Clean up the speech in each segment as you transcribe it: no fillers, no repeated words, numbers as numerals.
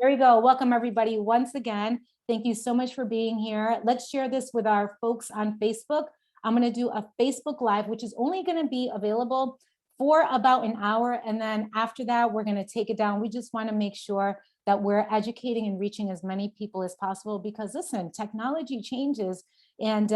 There we go. Welcome everybody once again. Thank you so much for being here. Let's share this with our folks on Facebook. I'm going to do a Facebook Live, which is only going to be available for about an hour. And then after that, we're going to take it down. We just want to make sure that we're educating and reaching as many people as possible, because listen, technology changes, and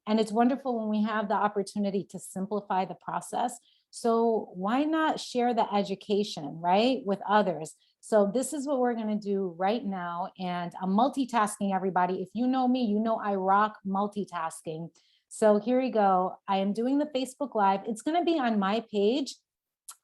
it's wonderful when we have the opportunity to simplify the process. So why not share the education, right, with others? So this is what we're going to do right now. And I'm multitasking, everybody. If you know me, you know I rock multitasking. So here we go. I am doing the Facebook Live. It's going to be on my page,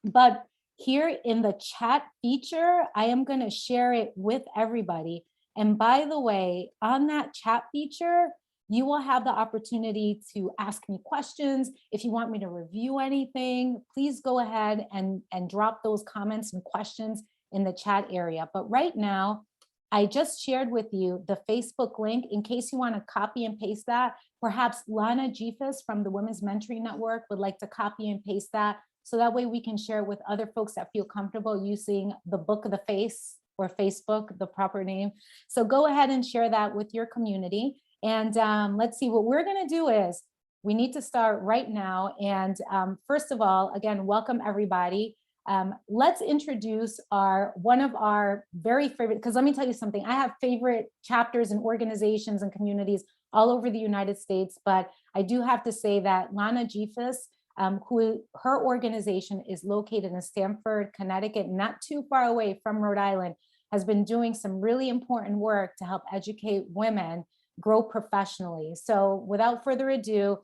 but here in the chat feature, I am going to share it with everybody. And by the way, on that chat feature, you will have the opportunity to ask me questions. If you want me to review anything, please go ahead and drop those comments and questions in the chat area. But right now, I just shared with you the Facebook link in case you want to copy and paste that. Perhaps Lana Jeffis from the Women's Mentoring Network would like to copy and paste that, so that way we can share it with other folks that feel comfortable using the Book of the Face or Facebook, the proper name. So go ahead and share that with your community. And let's see, what we're going to do is we need to start right now. And first of all, again, welcome everybody. Let's introduce one of our very favorite, because let me tell you something, I have favorite chapters and organizations and communities all over the United States, but I do have to say that Lana Jeffis, her organization is located in Stamford, Connecticut, not too far away from Rhode Island, has been doing some really important work to help educate women grow professionally. So without further ado,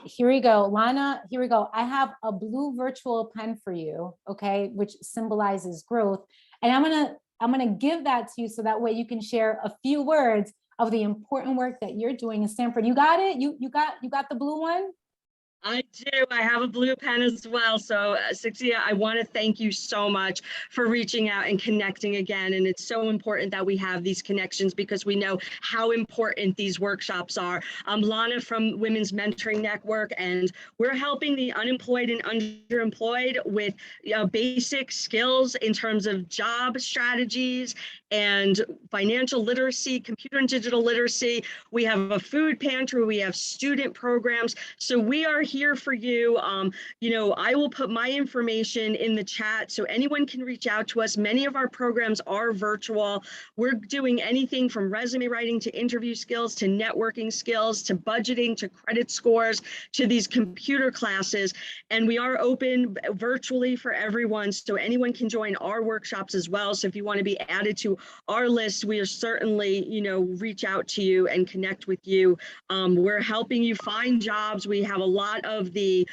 here we go, Lana, here we go. I have a blue virtual pen for you, okay, which symbolizes growth. And I'm gonna give that to you so that way you can share a few words of the important work that you're doing in Stanford. You got it? You got the blue one? I do. I have a blue pen as well. So, Sixia, I want to thank you so much for reaching out and connecting again. And it's so important that we have these connections because we know how important these workshops are. I'm Lana from Women's Mentoring Network, and we're helping the unemployed and underemployed with basic skills in terms of job strategies and financial literacy, computer and digital literacy. We have a food pantry. We have student programs. So we are here for you. I will put my information in the chat so anyone can reach out to us. Many of our programs are virtual. We're doing anything from resume writing to interview skills to networking skills to budgeting to credit scores to these computer classes. And we are open virtually for everyone, so anyone can join our workshops as well. So if you want to be added to our list, we are certainly, reach out to you and connect with you. We're helping you find jobs. We have a lot of the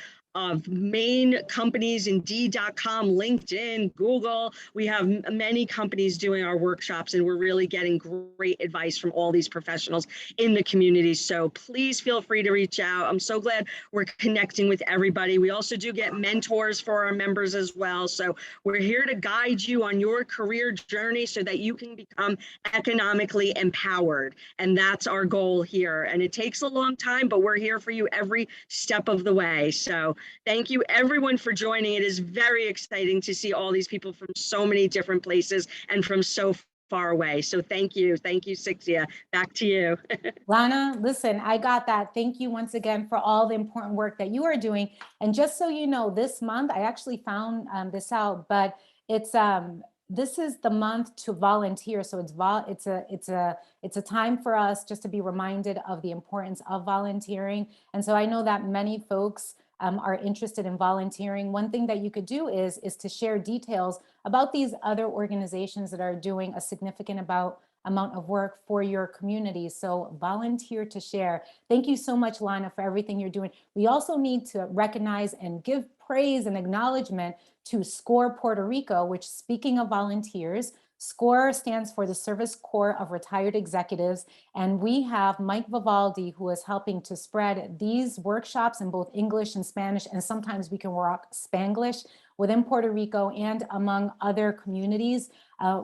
main companies, Indeed.com, LinkedIn, Google. We have many companies doing our workshops, and we're really getting great advice from all these professionals in the community. So please feel free to reach out. I'm so glad we're connecting with everybody. We also do get mentors for our members as well. So we're here to guide you on your career journey so that you can become economically empowered. And that's our goal here. And it takes a long time, but we're here for you every step of the way. So thank you everyone for joining. It is very exciting to see all these people from so many different places and from so far away. So thank you, Sixia. Back to you. Lana, listen, I got that. Thank you once again for all the important work that you are doing. And just so you know, this month, I actually found this out, but this is the month to volunteer. So it's a time for us just to be reminded of the importance of volunteering. And so I know that many folks are interested in volunteering. One thing that you could do is to share details about these other organizations that are doing a significant amount of work for your community. So volunteer to share. Thank you so much, Lana, for everything you're doing. We also need to recognize and give praise and acknowledgement to SCORE Puerto Rico, which, speaking of volunteers, SCORE stands for the Service Corps of Retired Executives. And we have Mike Vivaldi, who is helping to spread these workshops in both English and Spanish, and sometimes we can rock Spanglish within Puerto Rico and among other communities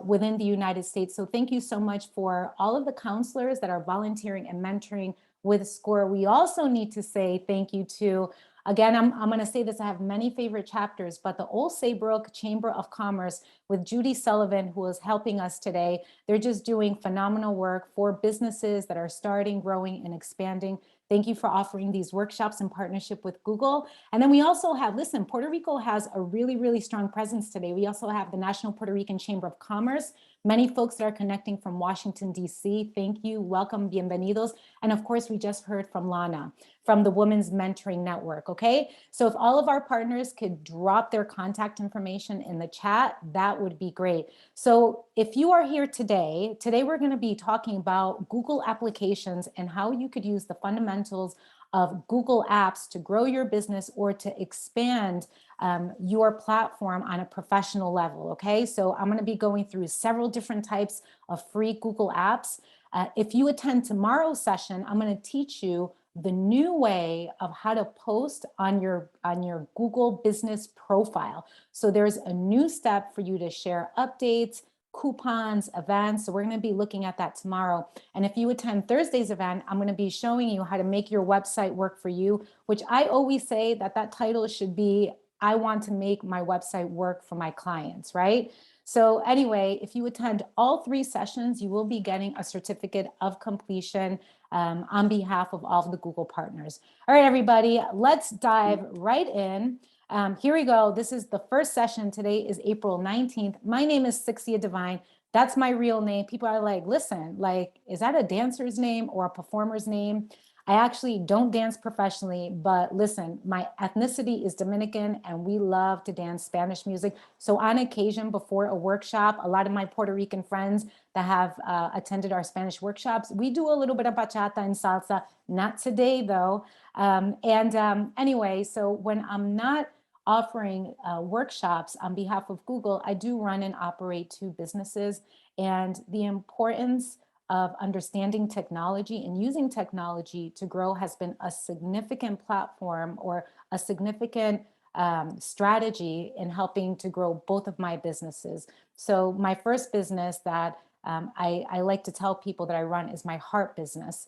within the United States. So thank you so much for all of the counselors that are volunteering and mentoring with SCORE. We also need to say thank you to Again, I'm going to say this, I have many favorite chapters, but the Old Saybrook Chamber of Commerce with Judy Sullivan, who is helping us today, they're just doing phenomenal work for businesses that are starting, growing, and expanding. Thank you for offering these workshops in partnership with Google. And then we also have, listen, Puerto Rico has a really, really strong presence today. We also have the National Puerto Rican Chamber of Commerce. Many folks that are connecting from Washington, D.C. Thank you. Welcome. Bienvenidos. And of course, we just heard from Lana from the Women's Mentoring Network, okay? So if all of our partners could drop their contact information in the chat, that would be great. So if you are here today we're gonna be talking about Google applications and how you could use the fundamentals of Google Apps to grow your business or to expand your platform on a professional level, okay? So I'm gonna be going through several different types of free Google Apps. If you attend tomorrow's session, I'm gonna teach you the new way of how to post on your Google business profile. So there's a new step for you to share updates, coupons, events. So we're going to be looking at that tomorrow. And if you attend Thursday's event, I'm going to be showing you how to make your website work for you, which I always say that title should be, I want to make my website work for my clients, right? So anyway, if you attend all 3 sessions, you will be getting a certificate of completion on behalf of all of the Google partners. All right, everybody, let's dive right in. Here we go. This is the first session. Today is April 19th. My name is Sixia Divine. That's my real name. People are like, listen, like, is that a dancer's name or a performer's name? I actually don't dance professionally, but listen, my ethnicity is Dominican and we love to dance Spanish music. So on occasion before a workshop, a lot of my Puerto Rican friends that have attended our Spanish workshops, we do a little bit of bachata and salsa, not today though. Anyway, so when I'm not offering workshops on behalf of Google, I do run and operate 2 businesses, and the importance of understanding technology and using technology to grow has been a significant platform or a significant strategy in helping to grow both of my businesses. So my first business that I like to tell people that I run is my heart business,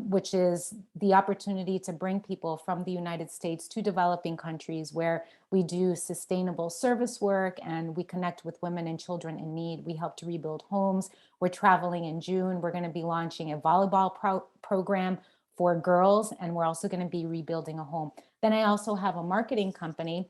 which is the opportunity to bring people from the United States to developing countries where we do sustainable service work and we connect with women and children in need. We help to rebuild homes. We're traveling in June. We're going to be launching a volleyball program for girls, and we're also going to be rebuilding a home. Then I also have a marketing company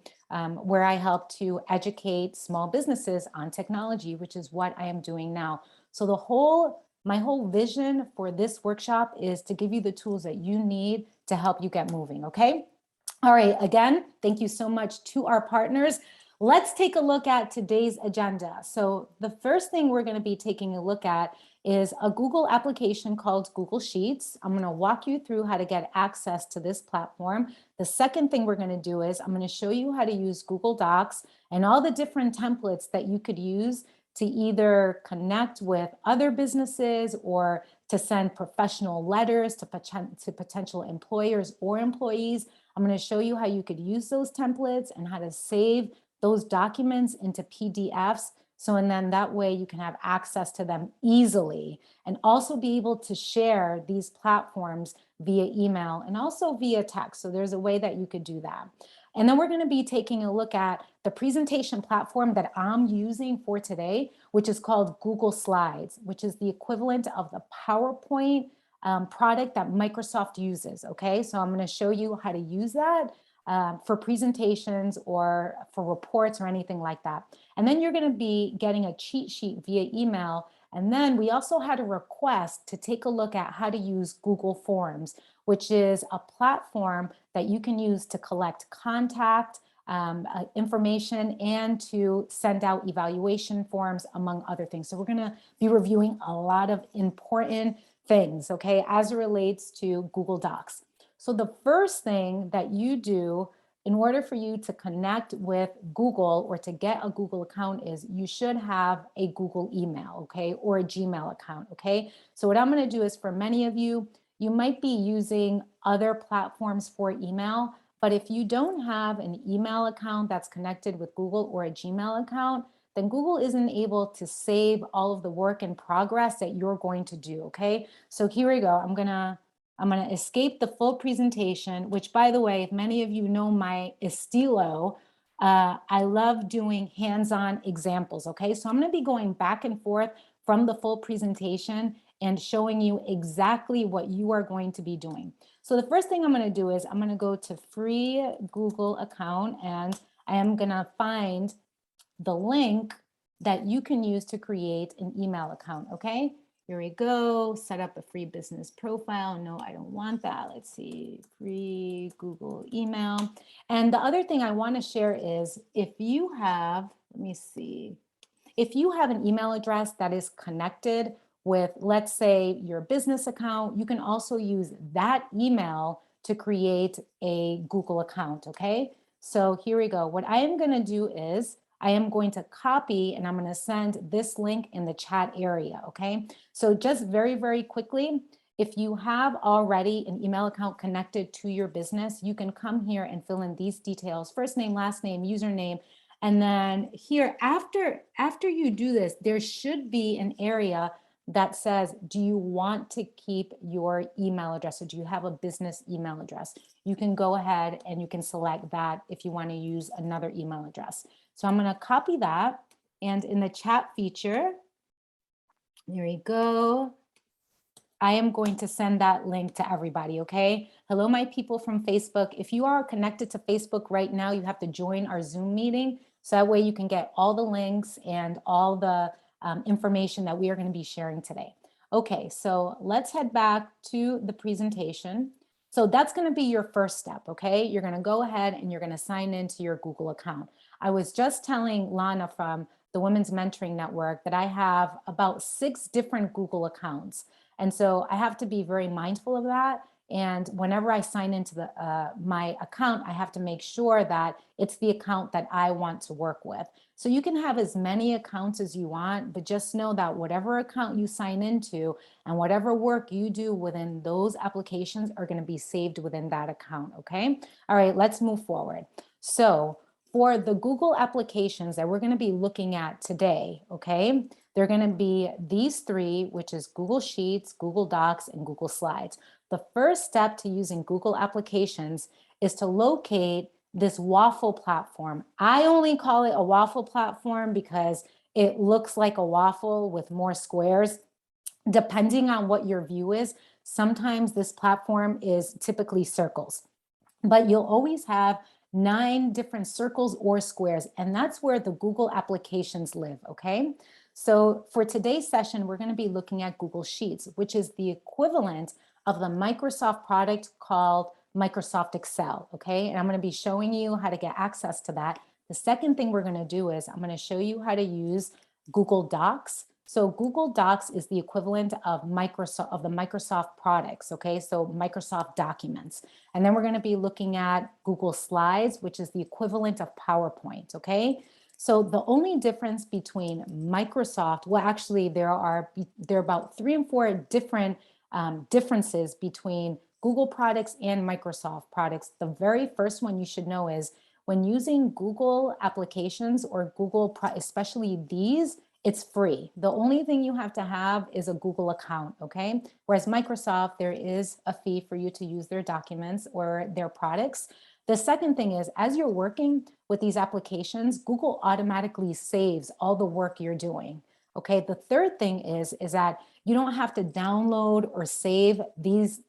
where I help to educate small businesses on technology, which is what I am doing now. So my whole vision for this workshop is to give you the tools that you need to help you get moving, okay? All right, again, thank you so much to our partners. Let's take a look at today's agenda. So the first thing we're going to be taking a look at is a Google application called Google Sheets. I'm going to walk you through how to get access to this platform. The second thing we're going to do is I'm going to show you how to use Google Docs and all the different templates that you could use to either connect with other businesses or to send professional letters to potential employers or employees. I'm going to show you how you could use those templates and how to save those documents into PDFs. And then that way you can have access to them easily and also be able to share these platforms via email and also via text. So there's a way that you could do that. And then we're going to be taking a look at the presentation platform that I'm using for today, which is called Google Slides, which is the equivalent of the PowerPoint product that Microsoft uses, okay? So I'm going to show you how to use that for presentations or for reports or anything like that. And then you're going to be getting a cheat sheet via email. And then we also had a request to take a look at how to use Google Forms, which is a platform that you can use to collect contact information and to send out evaluation forms, among other things. So we're going to be reviewing a lot of important things, okay, as it relates to Google Docs. So the first thing that you do in order for you to connect with Google or to get a Google account is you should have a Google email, okay, or a Gmail account, okay? So what I'm going to do is for many of you, you might be using other platforms for email, but if you don't have an email account that's connected with Google or a Gmail account, then Google isn't able to save all of the work in progress that you're going to do, okay? So here we go. I'm going to I'm going to escape the full presentation, which, by the way, if many of you know my estilo, I love doing hands-on examples, okay? So I'm going to be going back and forth from the full presentation and showing you exactly what you are going to be doing. So the first thing I'm going to do is I'm going to go to free Google account, and I am going to find the link that you can use to create an email account, okay? Here we go, set up a free business profile. No, I don't want that. Let's see, free Google email. And the other thing I want to share is if you have, let me see, if you have an email address that is connected with, let's say, your business account, you can also use that email to create a Google account, okay? So here we go. What I am going to do is I am going to copy and I'm going to send this link in the chat area, okay? So just very, very quickly, if you have already an email account connected to your business, you can come here and fill in these details: first name, last name, username. And then here, after you do this, there should be an area that says, do you want to keep your email address, or do you have a business email address? You can go ahead and you can select that if you want to use another email address. So I'm going to copy that, and in the chat feature, there we go, I am going to send that link to everybody, okay? Hello, my people from Facebook. If you are connected to Facebook right now, you have to join our Zoom meeting. So that way you can get all the links and all the information that we are going to be sharing today. Okay, so let's head back to the presentation. So that's going to be your first step, okay? You're going to go ahead and you're going to sign into your Google account. I was just telling Lana from the Women's Mentoring Network that I have about 6 different Google accounts. And so I have to be very mindful of that. And whenever I sign into my account, I have to make sure that it's the account that I want to work with. So you can have as many accounts as you want, but just know that whatever account you sign into and whatever work you do within those applications are going to be saved within that account, okay? All right, let's move forward. So for the Google applications that we're going to be looking at today, okay, they're going to be these 3, which is Google Sheets, Google Docs, and Google Slides. The first step to using Google applications is to locate this waffle platform. I only call it a waffle platform because it looks like a waffle with more squares. Depending on what your view is, sometimes this platform is typically circles, but you'll always have 9 different circles or squares, and that's where the Google applications live, okay? So for today's session, we're going to be looking at Google Sheets, which is the equivalent of the Microsoft product called Microsoft Excel, okay? And I'm going to be showing you how to get access to that. The second thing we're going to do is I'm going to show you how to use Google Docs. So Google Docs is the equivalent of the Microsoft products, okay? So Microsoft Documents. And then we're going to be looking at Google Slides, which is the equivalent of PowerPoint, okay? So the only difference between Microsoft, well, actually there are about 3 or 4 different differences between Google products and Microsoft products. The very first one you should know is when using Google applications or Google, especially these, it's free. The only thing you have to have is a Google account, okay? Whereas Microsoft, there is a fee for you to use their documents or their products. The second thing is, as you're working with these applications, Google automatically saves all the work you're doing, okay? The third thing is that you don't have to download or save these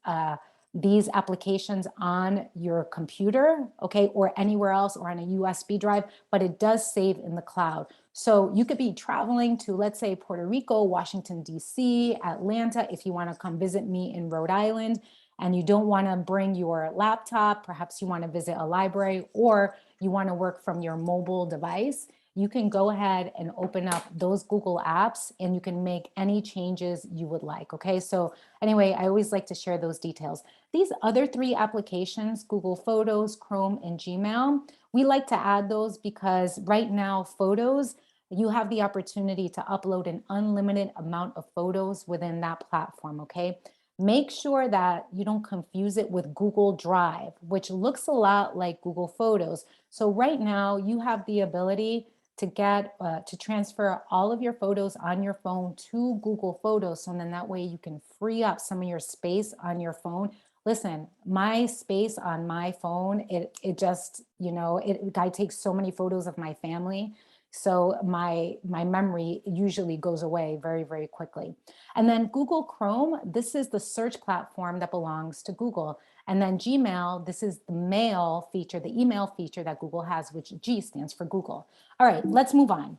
applications on your computer, okay, or anywhere else or on a USB drive, but it does save in the cloud. So you could be traveling to, let's say, Puerto Rico, Washington, D.C., Atlanta, if you want to come visit me in Rhode Island, and you don't want to bring your laptop, perhaps you want to visit a library, or you want to work from your mobile device, you can go ahead and open up those Google apps and you can make any changes you would like, okay? So anyway, I always like to share those details. These other 3 applications, Google Photos, Chrome, and Gmail, we like to add those because right now, Photos, you have the opportunity to upload an unlimited amount of photos within that platform, okay? Make sure that you don't confuse it with Google Drive, which looks a lot like Google Photos. So right now, you have the ability to transfer all of your photos on your phone to Google Photos. So then that way you can free up some of your space on your phone. Listen, my space on my phone, it just, I take so many photos of my family. So my memory usually goes away very, very quickly. And then Google Chrome, this is the search platform that belongs to Google. And then Gmail, this is the mail feature, the email feature that Google has, which G stands for Google. All right, let's move on.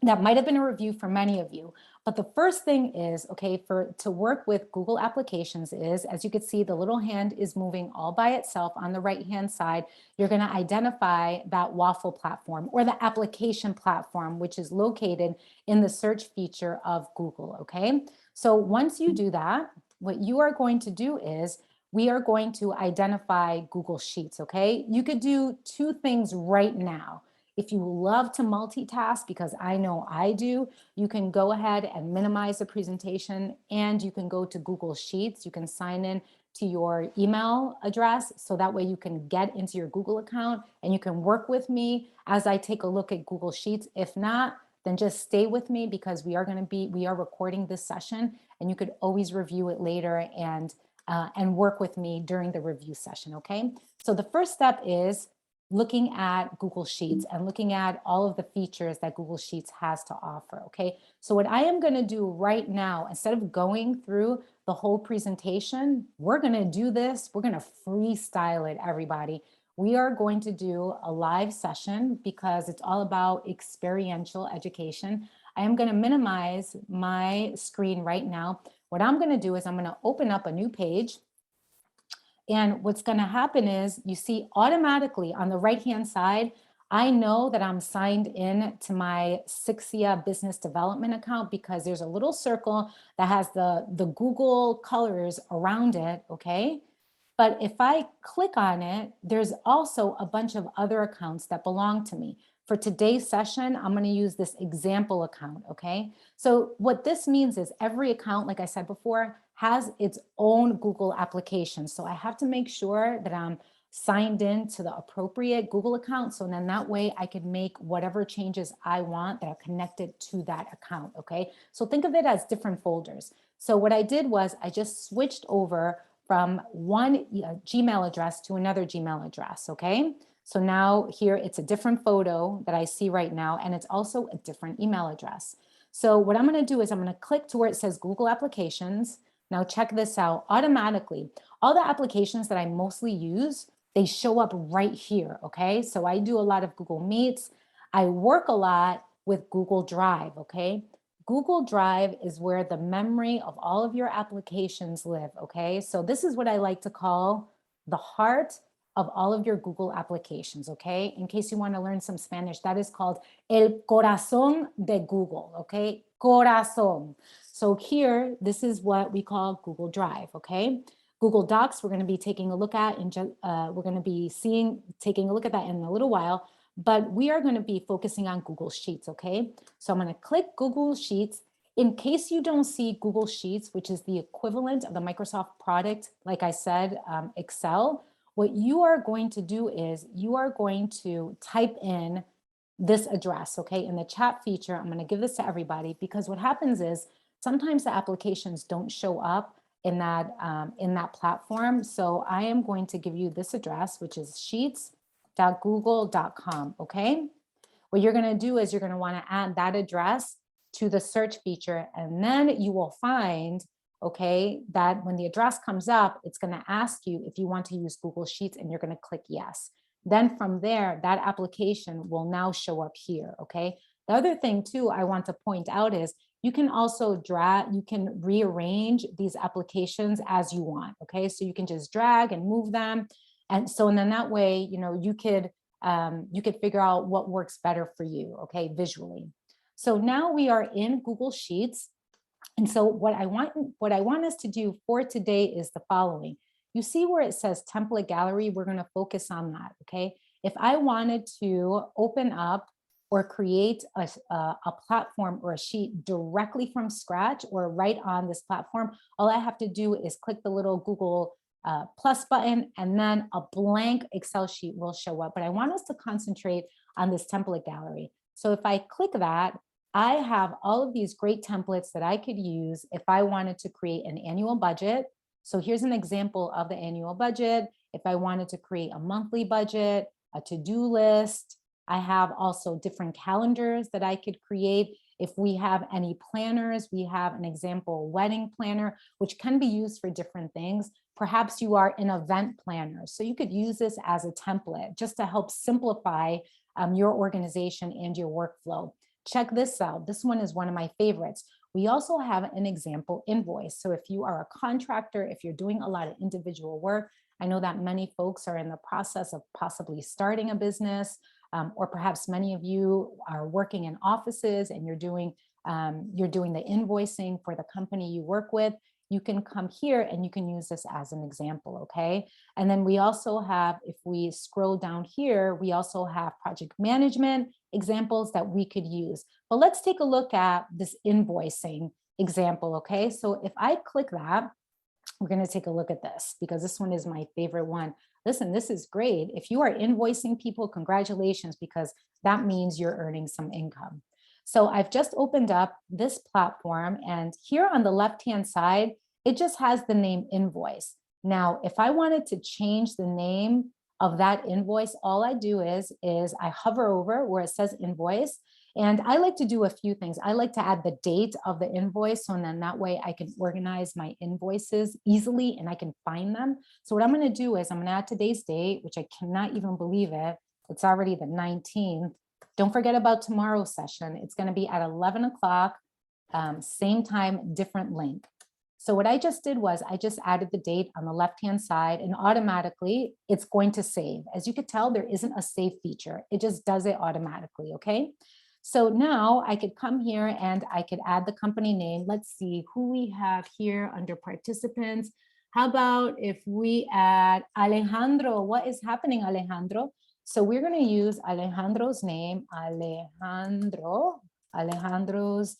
That might have been a review for many of you, but the first thing is, okay, to work with Google applications is, as you can see, the little hand is moving all by itself on the right-hand side. You're going to identify that waffle platform or the application platform, which is located in the search feature of Google, okay? So once you do that, what you are going to do is we are going to identify Google Sheets, okay? You could do two things right now. If you love to multitask, because I know I do, you can go ahead and minimize the presentation and you can go to Google Sheets. You can sign in to your email address so that way you can get into your Google account and you can work with me as I take a look at Google Sheets. If not, then just stay with me because we are recording this session and you could always review it later and work with me during the review session, okay? So the first step is looking at Google Sheets and looking at all of the features that Google Sheets has to offer, okay? So what I am gonna do right now, instead of going through the whole presentation, we're gonna do this, we're gonna freestyle it, everybody. We are going to do a live session because it's all about experiential education. I am gonna minimize my screen right now. What I'm gonna do is I'm gonna open up a new page. And what's going to happen is you see automatically on the right-hand side, I know that I'm signed in to my Sixia business development account because there's a little circle that has the Google colors around it, okay? But if I click on it, there's also a bunch of other accounts that belong to me. For today's session, I'm going to use this example account, okay? So what this means is every account, like I said before, has its own Google application. So I have to make sure that I'm signed in to the appropriate Google account. So then that way I can make whatever changes I want that are connected to that account, okay? So think of it as different folders. So what I did was I just switched over from one Gmail address to another Gmail address, okay? So now here it's a different photo that I see right now, and it's also a different email address. So what I'm gonna do is I'm gonna click to where it says Google Applications. Now check this out, automatically, all the applications that I mostly use, they show up right here, okay? So I do a lot of Google Meets. I work a lot with Google Drive, okay? Google Drive is where the memory of all of your applications live, okay? So this is what I like to call the heart of all of your Google applications, okay? In case you want to learn some Spanish, that is called el corazón de Google, okay? Corazón. So here, this is what we call Google Drive, okay? Google Docs, we're going to be taking a look at, we're going to be taking a look at that in a little while, but we are going to be focusing on Google Sheets, okay? So I'm going to click Google Sheets. In case you don't see Google Sheets, which is the equivalent of the Microsoft product, like I said, Excel, what you are going to do is you are going to type in this address, okay? In the chat feature, I'm going to give this to everybody because what happens is sometimes the applications don't show up in that platform. So I am going to give you this address, which is sheets.google.com, okay? What you're going to do is you're going to want to add that address to the search feature, and then you will find, okay, that when the address comes up, it's going to ask you if you want to use Google Sheets, and you're going to click yes. Then from there, that application will now show up here, okay? The other thing too I want to point out is you can also you can rearrange these applications as you want, okay? So you can just drag and move them. And then that way, you could figure out what works better for you, okay, visually. So now we are in Google Sheets. And so what I want us to do for today is the following. You see where it says template gallery, we're going to focus on that, okay? If I wanted to open up or create a platform or a sheet directly from scratch or right on this platform, all I have to do is click the little Google plus button, and then a blank Excel sheet will show up. But I want us to concentrate on this template gallery. So if I click that, I have all of these great templates that I could use if I wanted to create an annual budget. So here's an example of the annual budget. If I wanted to create a monthly budget, a to-do list, I have also different calendars that I could create. If we have any planners, we have an example wedding planner, which can be used for different things. Perhaps you are an event planner, so you could use this as a template just to help simplify your organization and your workflow. Check this out. This one is one of my favorites. We also have an example invoice. So if you are a contractor, if you're doing a lot of individual work, I know that many folks are in the process of possibly starting a business, or perhaps many of you are working in offices and you're doing the invoicing for the company you work with. You can come here and you can use this as an example, okay? And then we also have, if we scroll down here, we also have project management examples that we could use. But let's take a look at this invoicing example, okay? So if I click that, we're going to take a look at this because this one is my favorite one. Listen, this is great. If you are invoicing people, congratulations, because that means you're earning some income. So I've just opened up this platform, and here on the left-hand side, it just has the name Invoice. Now, if I wanted to change the name of that invoice, all I do is I hover over where it says Invoice, and I like to do a few things. I like to add the date of the invoice, so then that way I can organize my invoices easily and I can find them. So what I'm going to do is I'm going to add today's date, which I cannot even believe it. It's already the 19th. Don't forget about tomorrow's session. It's going to be at 11 o'clock, same time, different link. So what I just did was I just added the date on the left-hand side, and automatically it's going to save. As you could tell, there isn't a save feature. It just does it automatically, okay? So now I could come here and I could add the company name. Let's see who we have here under participants. How about if we add Alejandro? What is happening, Alejandro? So we're going to use Alejandro's name, Alejandro's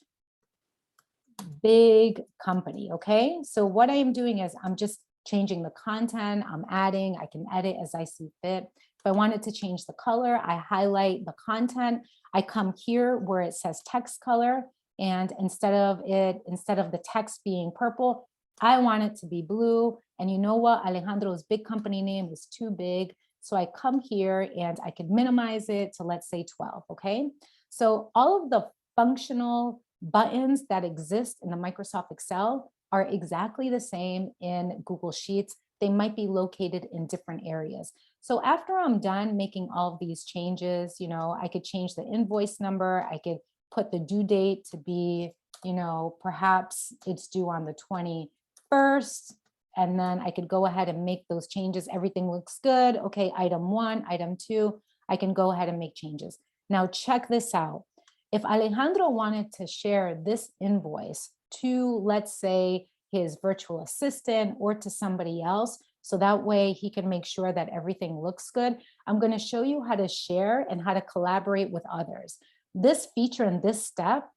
big company, okay? So what I am doing is I'm just changing the content, I'm adding, I can edit as I see fit. If I wanted to change the color, I highlight the content, I come here where it says text color, and instead of the text being purple, I want it to be blue. And you know what? Alejandro's big company name is too big. So I come here and I can minimize it to, let's say, 12, okay? So all of the functional buttons that exist in the Microsoft Excel are exactly the same in Google Sheets. They might be located in different areas. So after I'm done making all of these changes, you know, I could change the invoice number. I could put the due date to be, you know, perhaps it's due on the 21st. And then I could go ahead and make those changes. Everything looks good. Okay, item 1, item 2, I can go ahead and make changes. Now check this out. If Alejandro wanted to share this invoice to, let's say, his virtual assistant or to somebody else, so that way he can make sure that everything looks good, I'm going to show you how to share and how to collaborate with others. This feature and this step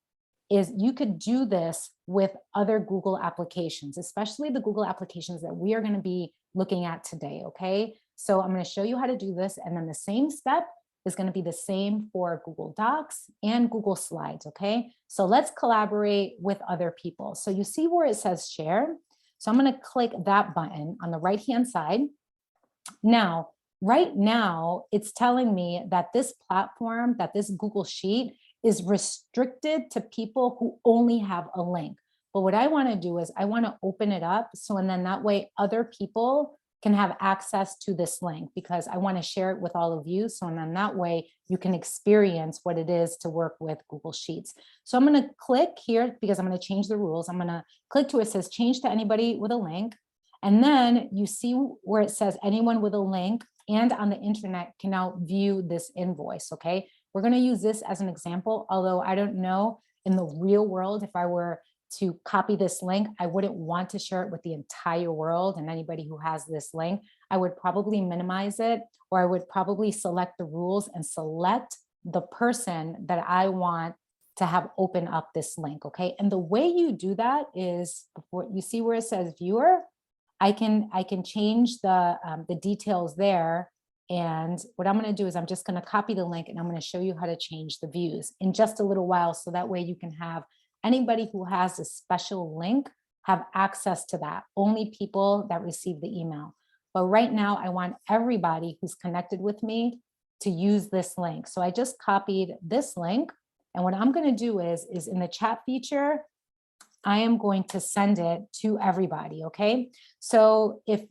is you could do this with other Google applications, especially the Google applications that we are going to be looking at today, okay? So I'm going to show you how to do this, and then the same step is going to be the same for Google Docs and Google Slides, okay? So let's collaborate with other people. So you see where it says share. So I'm going to click that button on the right-hand side. Now, right now, it's telling me that this platform, that this Google Sheet is restricted to people who only have a link. But what I want to do is I want to open it up. So, and then that way other people can have access to this link because I want to share it with all of you. So, and then that way you can experience what it is to work with Google Sheets. So I'm going to click here because I'm going to change the rules. I'm going to click to it says change to anybody with a link. And then you see where it says anyone with a link and on the internet can now view this invoice, okay? We're going to use this as an example, although I don't know in the real world, if I were to copy this link, I wouldn't want to share it with the entire world and anybody who has this link. I would probably minimize it, or I would probably select the rules and select the person that I want to have open up this link, okay? And the way you do that is, before you see where it says viewer, I can change the details there And what I'm going to do is I'm just going to copy the link and I'm going to show you how to change the views in just a little while. So that way you can have anybody who has a special link have access to that, only people that receive the email. But right now I want everybody who's connected with me to use this link. So I just copied this link. And what I'm going to do is in the chat feature, I am going to send it to everybody. Okay. So if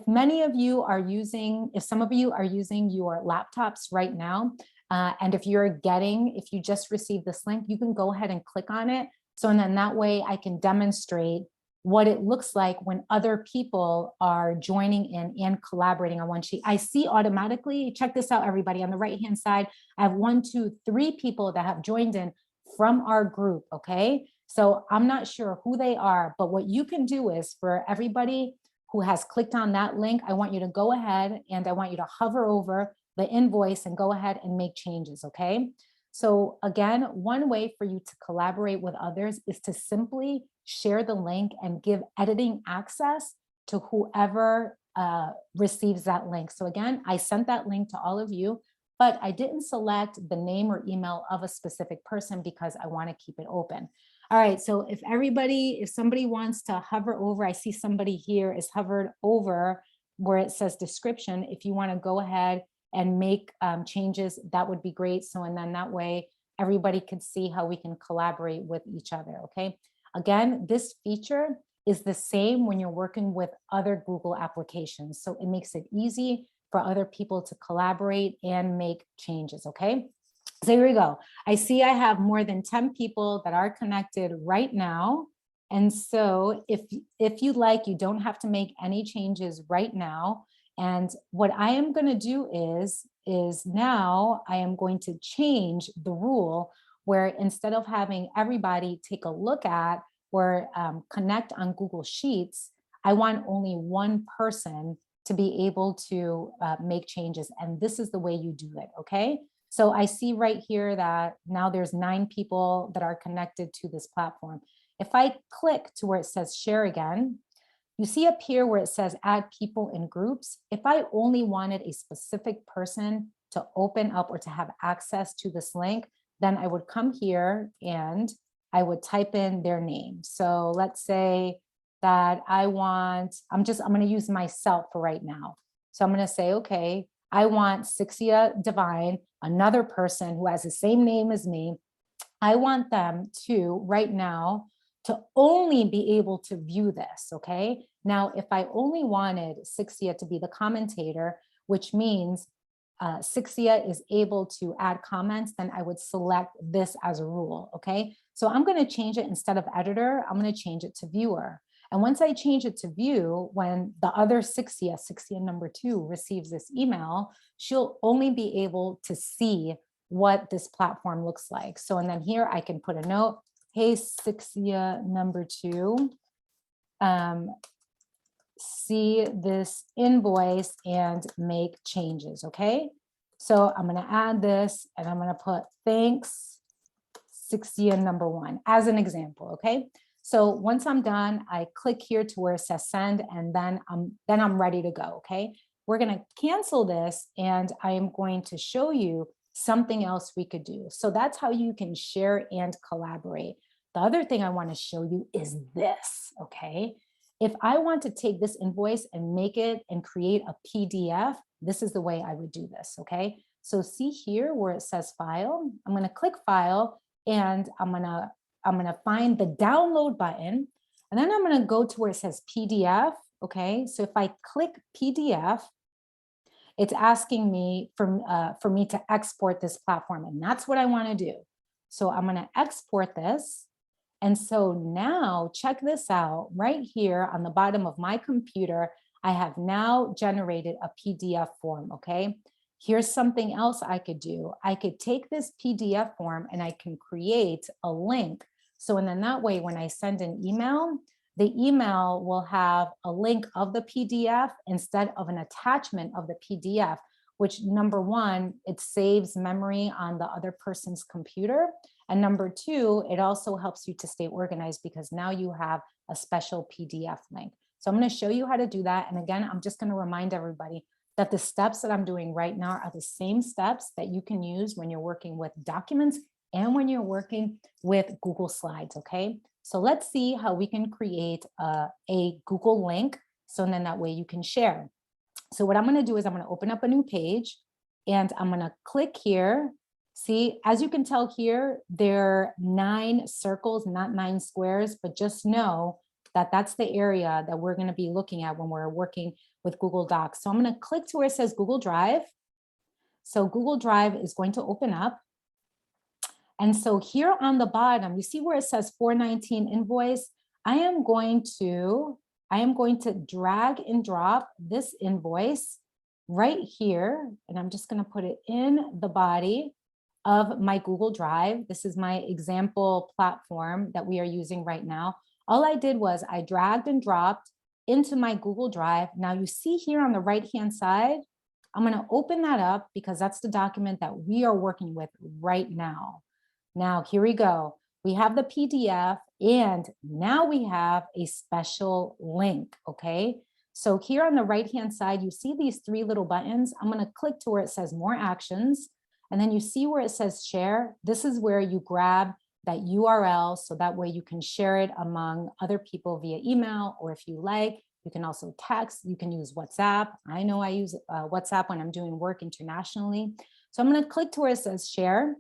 many of you are using, if some of you are using your laptops right now, and if you just received this link, you can go ahead and click on it. So, and then that way I can demonstrate what it looks like when other people are joining in and collaborating on one sheet. I see automatically, check this out, everybody, on the right-hand side, I have 1, 2, 3 people that have joined in from our group, okay? So I'm not sure who they are, but what you can do is for everybody who has clicked on that link, I want you to go ahead and I want you to hover over the invoice and go ahead and make changes, okay? So again, one way for you to collaborate with others is to simply share the link and give editing access to whoever receives that link. So again, I sent that link to all of you, but I didn't select the name or email of a specific person because I want to keep it open. All right, so if somebody wants to hover over, I see somebody here is hovered over where it says description. If you want to go ahead and make changes, that would be great. So, and then that way everybody can see how we can collaborate with each other, okay? Again, this feature is the same when you're working with other Google applications. So it makes it easy for other people to collaborate and make changes, okay? So here we go. I see I have more than 10 people that are connected right now. And so if you like, you don't have to make any changes right now. And what I am going to do is now I am going to change the rule where instead of having everybody take a look at or connect on Google Sheets, I want only one person to be able to make changes. And this is the way you do it, okay? So I see right here that now there's 9 people that are connected to this platform. If I click to where it says share again, you see up here where it says add people in groups. If I only wanted a specific person to open up or to have access to this link, then I would come here and I would type in their name. So let's say that I'm going to use myself for right now. So I'm going to say, okay, I want Sixia Divine, another person who has the same name as me. I want them to right now to only be able to view this, okay? Now, if I only wanted Sixia to be the commentator, which means Sixia is able to add comments, then I would select this as a rule, okay? So I'm gonna change it instead of editor, I'm gonna change it to viewer. And once I change it to view, when the other Sixia number 2 receives this email, she'll only be able to see what this platform looks like. So, and then here I can put a note, hey, Sixia number 2, see this invoice and make changes, okay? So I'm gonna add this and I'm gonna put thanks, Sixia number 1 as an example, okay? So once I'm done, I click here to where it says send, and then I'm ready to go, okay? We're gonna cancel this and I am going to show you something else we could do. So that's how you can share and collaborate. The other thing I wanna show you is this, okay? If I want to take this invoice and make it and create a PDF, this is the way I would do this, okay? So see here where it says file, I'm gonna click file and I'm gonna find the download button, and then I'm gonna go to where it says PDF, okay? So if I click PDF, it's asking me for me to export this platform, and that's what I wanna do. So I'm gonna export this. And so now check this out right here on the bottom of my computer, I have now generated a PDF form, okay? Here's something else I could do. I could take this PDF form and I can create a link. So and then that way, when I send an email, the email will have a link of the PDF instead of an attachment of the PDF, which number 1, it saves memory on the other person's computer. And number 2, it also helps you to stay organized because now you have a special PDF link. So I'm going to show you how to do that. And again, I'm just going to remind everybody, that the steps that I'm doing right now are the same steps that you can use when you're working with documents and when you're working with Google Slides, okay? So let's see how we can create a Google link, so then that way you can share. So what I'm gonna do is I'm gonna open up a new page and I'm gonna click here. See, as you can tell here, there are 9 circles, not 9 squares, but just know that that's the area that we're gonna be looking at when we're working with Google Docs. So I'm gonna click to where it says Google Drive. So Google Drive is going to open up. And so here on the bottom, you see where it says 419 invoice. I am going to drag and drop this invoice right here. And I'm just going to put it in the body of my Google Drive. This is my example platform that we are using right now. All I did was I dragged and dropped into my Google Drive. Now you see here on the right-hand side, I'm going to open that up because that's the document that we are working with right now. Now, here we go. We have the PDF and now we have a special link, okay? So here on the right-hand side, you see these 3 little buttons. I'm gonna click to where it says more actions. And then you see where it says share. This is where you grab that URL so that way you can share it among other people via email, or if you like, you can also text, you can use WhatsApp. I know I use WhatsApp when I'm doing work internationally. So I'm gonna click to where it says share.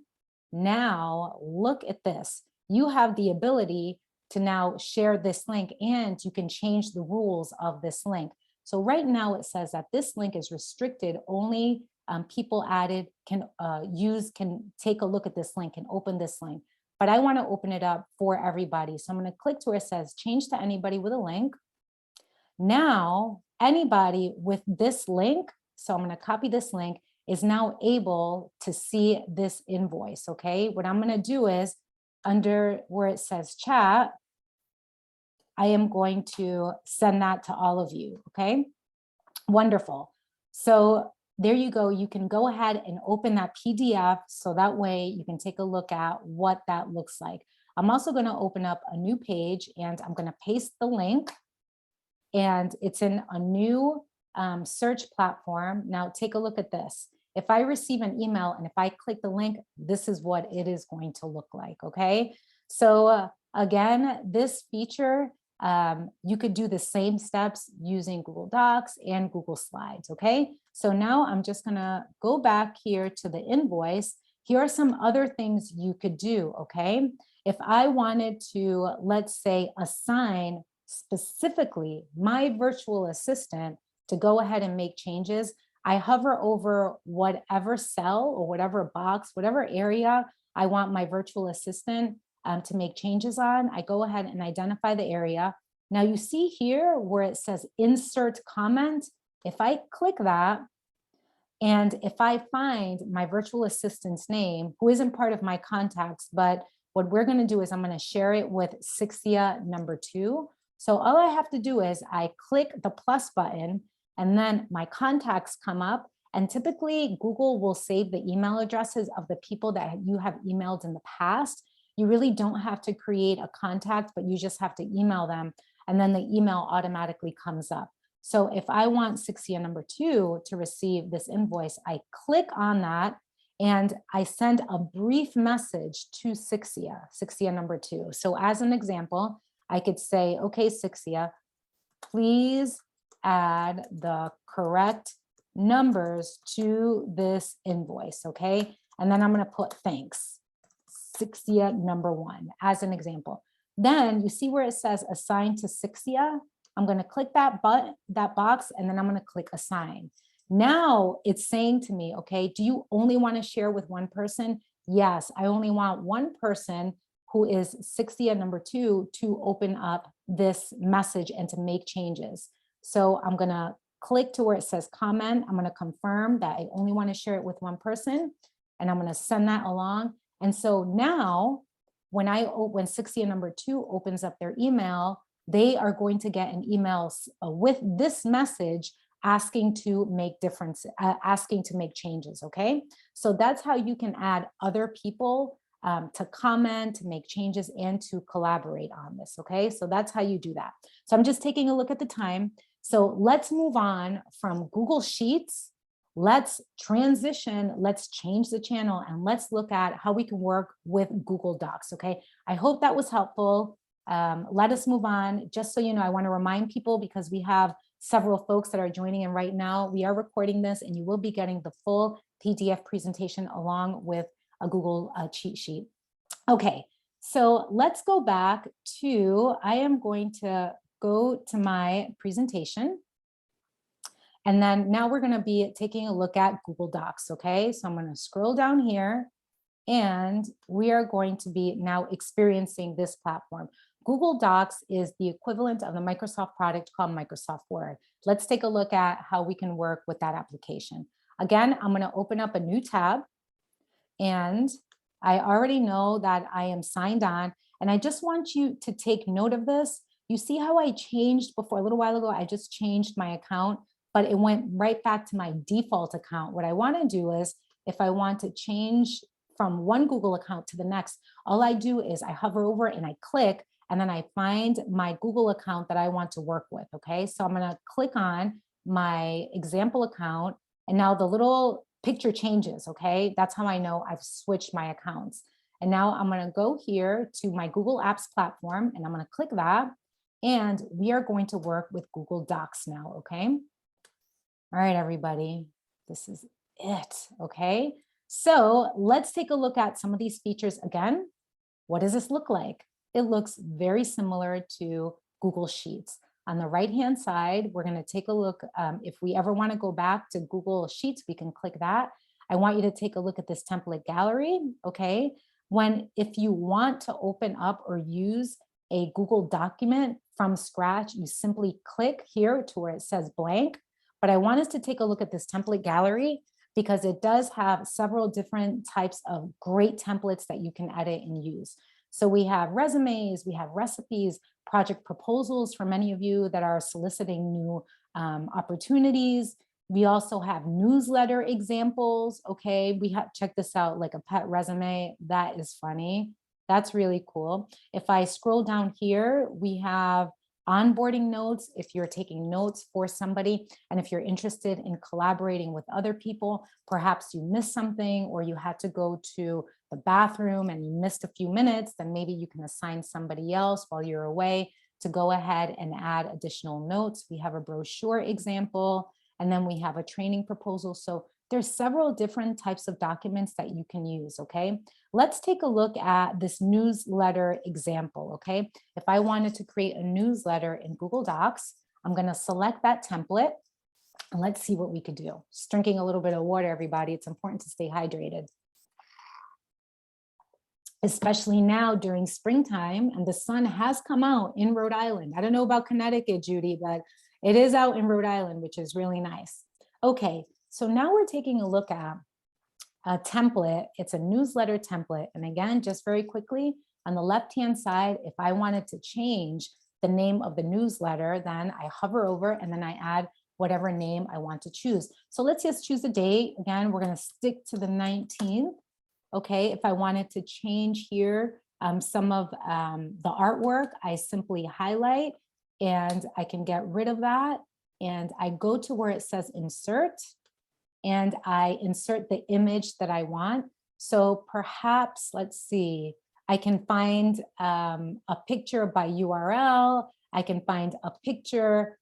Now, look at this. You have the ability to now share this link and you can change the rules of this link. So right now it says that this link is restricted. Only people added can take a look at this link and open this link. But I want to open it up for everybody. So I'm going to click to where it says change to anybody with a link. Now, anybody with this link, so I'm going to copy this link, is now able to see this invoice, okay? What I'm gonna do is under where it says chat, I am going to send that to all of you, okay? Wonderful. So there you go. You can go ahead and open that PDF so that way you can take a look at what that looks like. I'm also gonna open up a new page and I'm gonna paste the link and it's in a new search platform. Now take a look at this. If I receive an email and if I click the link, this is what it is going to look like, okay? So again, this feature, you could do the same steps using Google Docs and Google Slides, okay? So now I'm just gonna go back here to the invoice. Here are some other things you could do, okay? If I wanted to, let's say, assign specifically my virtual assistant to go ahead and make changes, I hover over whatever cell or whatever box, whatever area I want my virtual assistant to make changes on. I go ahead and identify the area. Now you see here where it says insert comment. If I click that, and if I find my virtual assistant's name, who isn't part of my contacts, but what we're gonna do is I'm gonna share it with Sixia number 2. So all I have to do is I click the plus button and then my contacts come up, and typically Google will save the email addresses of the people that you have emailed in the past. You really don't have to create a contact, but you just have to email them and then the email automatically comes up. So if I want Sixia number 2 to receive this invoice, I click on that and I send a brief message to Sixia number 2. So as an example, I could say, okay, Sixia, please add the correct numbers to this invoice, okay? And then I'm gonna put thanks, Sixia number 1, as an example. Then you see where it says assign to Sixia. I'm gonna click that box, and then I'm gonna click assign. Now it's saying to me, okay, do you only wanna share with one person? Yes, I only want one person who is Sixia number 2 to open up this message and to make changes. So I'm gonna click to where it says comment. I'm gonna confirm that I only wanna share it with one person, and I'm gonna send that along. And so now when Sixia number 2 opens up their email, they are going to get an email with this message asking to make changes, okay? So that's how you can add other people to comment, to make changes, and to collaborate on this, okay? So that's how you do that. So I'm just taking a look at the time. So let's move on from Google Sheets let's transition, let's change the channel, and let's look at how we can work with Google Docs, okay? I hope that was helpful. Let us move on. Just so you know, I want to remind people, because we have several folks that are joining in right now, we are recording this and you will be getting the full PDF presentation along with a Google cheat sheet. Okay, so let's go back to, I am going to go to my presentation. And then now we're going to be taking a look at Google Docs, okay? So I'm going to scroll down here and we are going to be now experiencing this platform. Google Docs is the equivalent of the Microsoft product called Microsoft Word. Let's take a look at how we can work with that application. Again, I'm going to open up a new tab and I already know that I am signed on, and I just want you to take note of this. You see how I changed before, a little while ago, I just changed my account, but it went right back to my default account. What I want to do is, if I want to change from one Google account to the next, all I do is I hover over and I click, and then I find my Google account that I want to work with, okay? So I'm going to click on my example account, and now the little picture changes, okay? That's how I know I've switched my accounts. And now I'm going to go here to my Google Apps platform, and I'm going to click that, and we are going to work with Google Docs now, okay? All right, everybody, this is it, okay? So let's take a look at some of these features again. What does this look like? It looks very similar to Google Sheets. On the right-hand side, we're going to take a look. If we ever want to go back to Google Sheets, we can click that. I want you to take a look at this template gallery, okay? If you want to open up or use a Google document from scratch, you simply click here to where it says blank. But I want us to take a look at this template gallery because it does have several different types of great templates that you can edit and use. So we have resumes, we have recipes, project proposals for many of you that are soliciting new opportunities. We also have newsletter examples, okay? We have, check this out, like a pet resume, that is funny. That's really cool. If I scroll down here, we have onboarding notes if you're taking notes for somebody, and if you're interested in collaborating with other people, perhaps you missed something or you had to go to the bathroom and you missed a few minutes, then maybe you can assign somebody else while you're away to go ahead and add additional notes. We have a brochure example, and then we have a training proposal. So there's several different types of documents that you can use, okay? Let's take a look at this newsletter example, okay? If I wanted to create a newsletter in Google Docs, I'm gonna select that template, and let's see what we could do. Just drinking a little bit of water, everybody. It's important to stay hydrated, especially now during springtime, and the sun has come out in Rhode Island. I don't know about Connecticut, Judy, but it is out in Rhode Island, which is really nice. Okay, so now we're taking a look at a template. It's a newsletter template. And again, just very quickly, on the left-hand side, if I wanted to change the name of the newsletter, then I hover over and then I add whatever name I want to choose. So let's just choose a date. Again, we're going to stick to the 19th. Okay, if I wanted to change here some of the artwork, I simply highlight and I can get rid of that. And I go to where it says insert, and I insert the image that I want. So perhaps, let's see, I can find a picture by URL. I can find a picture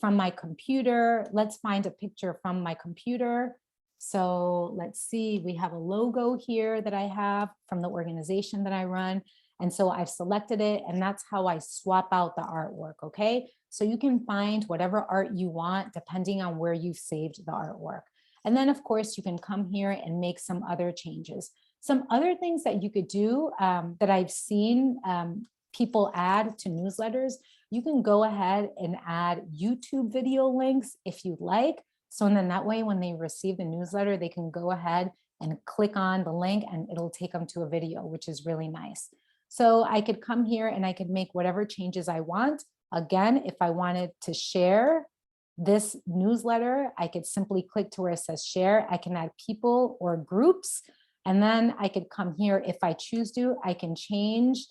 from my computer. Let's find a picture from my computer. So let's see, we have a logo here that I have from the organization that I run. And so I've selected it, and that's how I swap out the artwork, okay? So you can find whatever art you want depending on where you've saved the artwork. And then of course you can come here and make some other changes. Some other things that you could do that I've seen people add to newsletters, you can go ahead and add YouTube video links if you'd like. So then that way, when they receive the newsletter, they can go ahead and click on the link and it'll take them to a video, which is really nice. So I could come here and I could make whatever changes I want. Again, if I wanted to share this newsletter, I could simply click to where it says share. I can add people or groups, and then I could come here. If I choose to, I can change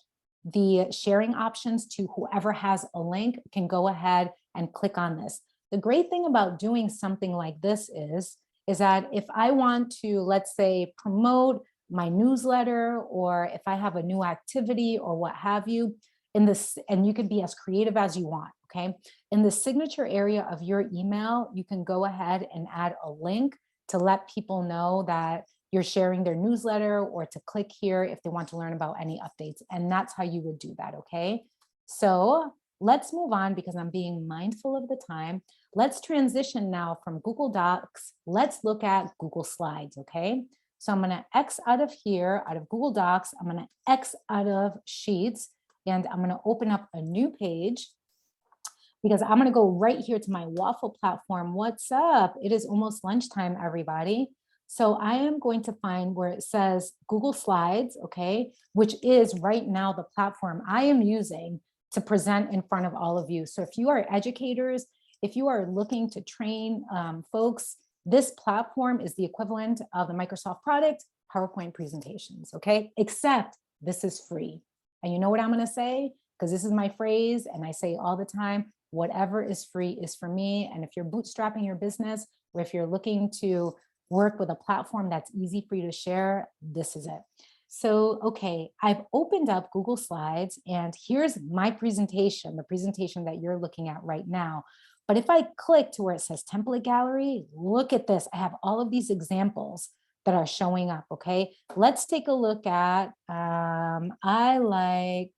the sharing options to whoever has a link can go ahead and click on this. The great thing about doing something like this is is that if I want to, let's say, promote my newsletter, or if I have a new activity or what have you, in this, and you could be as creative as you want, okay? In the signature area of your email, you can go ahead and add a link to let people know that you're sharing their newsletter, or to click here if they want to learn about any updates. And that's how you would do that, okay? So let's move on, because I'm being mindful of the time. Let's transition now from Google Docs. Let's look at Google Slides, okay? So I'm gonna X out of here, out of Google Docs. I'm gonna X out of Sheets, and I'm gonna open up a new page, because I'm gonna go right here to my Waffle platform. What's up? It is almost lunchtime, everybody. So I am going to find where it says Google Slides, okay, which is right now the platform I am using to present in front of all of you. So if you are educators, if you are looking to train folks, this platform is the equivalent of the Microsoft product, PowerPoint presentations, okay? Except this is free. And you know what I'm gonna say? Because this is my phrase, and I say all the time, whatever is free is for me. And if you're bootstrapping your business, or if you're looking to work with a platform that's easy for you to share, this is it. So, okay, I've opened up Google Slides, and here's my presentation, the presentation that you're looking at right now. But if I click to where it says template gallery, look at this. I have all of these examples that are showing up, okay? Let's take a look at, I like,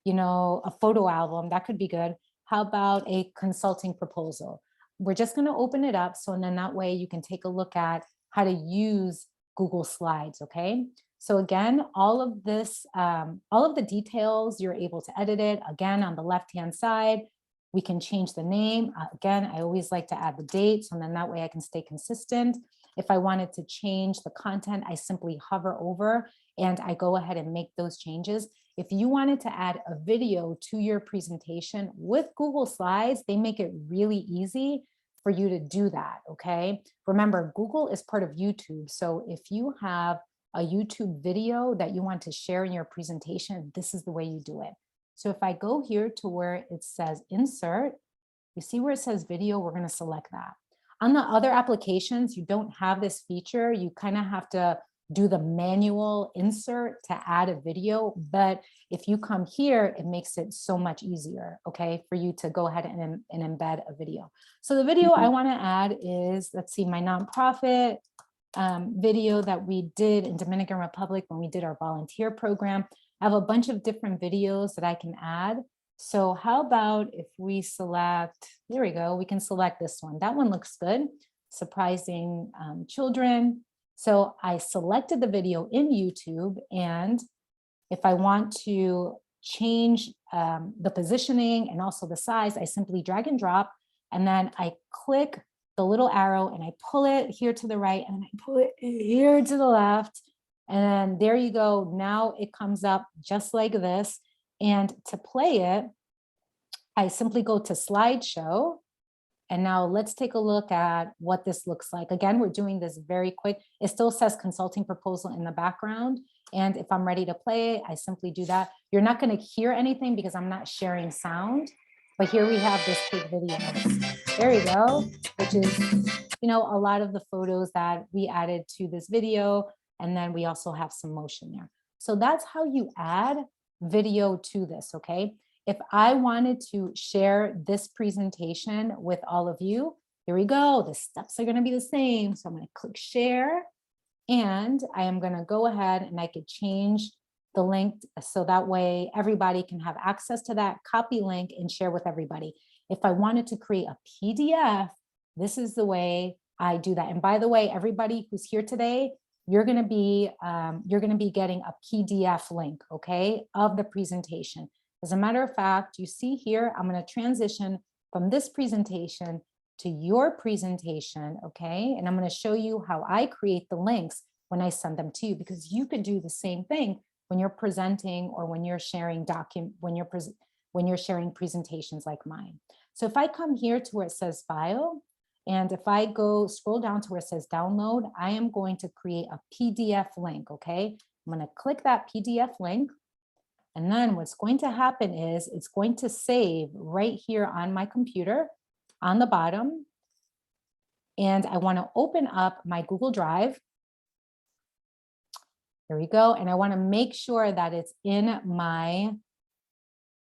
a photo album, that could be good. How about a consulting proposal? We're just gonna open it up, so then that way you can take a look at how to use Google Slides, okay? So again, all of this, all of the details, you're able to edit it. Again, on the left-hand side, we can change the name. Again, I always like to add the date, so then that way I can stay consistent. If I wanted to change the content, I simply hover over and I go ahead and make those changes. If you wanted to add a video to your presentation with Google Slides, they make it really easy for you to do that, okay? Remember, Google is part of YouTube. So if you have a YouTube video that you want to share in your presentation, this is the way you do it. So if I go here to where it says insert, you see where it says video, we're gonna select that. On the other applications, you don't have this feature. You kind of have to do the manual insert to add a video. But if you come here, it makes it so much easier, okay, for you to go ahead and embed a video. So the video I want to add is, let's see, my nonprofit video that we did in Dominican Republic when we did our volunteer program. I have a bunch of different videos that I can add. So how about if we select, there we go, we can select this one. That one looks good. Surprising children. So I selected the video in YouTube, and if I want to change the positioning and also the size, I simply drag and drop, and then I click the little arrow and I pull it here to the right and I pull it here to the left. And then there you go. Now it comes up just like this. And to play it, I simply go to slideshow. And now let's take a look at what this looks like. Again, we're doing this very quick. It still says consulting proposal in the background. And if I'm ready to play, I simply do that. You're not going to hear anything because I'm not sharing sound. But here we have this quick video. There you go, which is, a lot of the photos that we added to this video. And then we also have some motion there. So that's how you add video to this, okay? If I wanted to share this presentation with all of you, here we go. The steps are going to be the same. So I'm going to click share, and I am going to go ahead and I could change the link so that way everybody can have access to that, copy link and share with everybody. If I wanted to create a PDF, this is the way I do that. And by the way, everybody who's here today, you're going to be getting a PDF link, okay, of the presentation. As a matter of fact, you see here, I'm going to transition from this presentation to your presentation, okay? And I'm going to show you how I create the links when I send them to you, because you could do the same thing when you're presenting or when you're sharing when you're sharing presentations like mine. So if I come here to where it says file, and if I scroll down to where it says download, I am going to create a PDF link, okay? I'm going to click that PDF link. And then what's going to happen is it's going to save right here on my computer on the bottom. and I want to open up my Google Drive. There we go. And I want to make sure that it's in my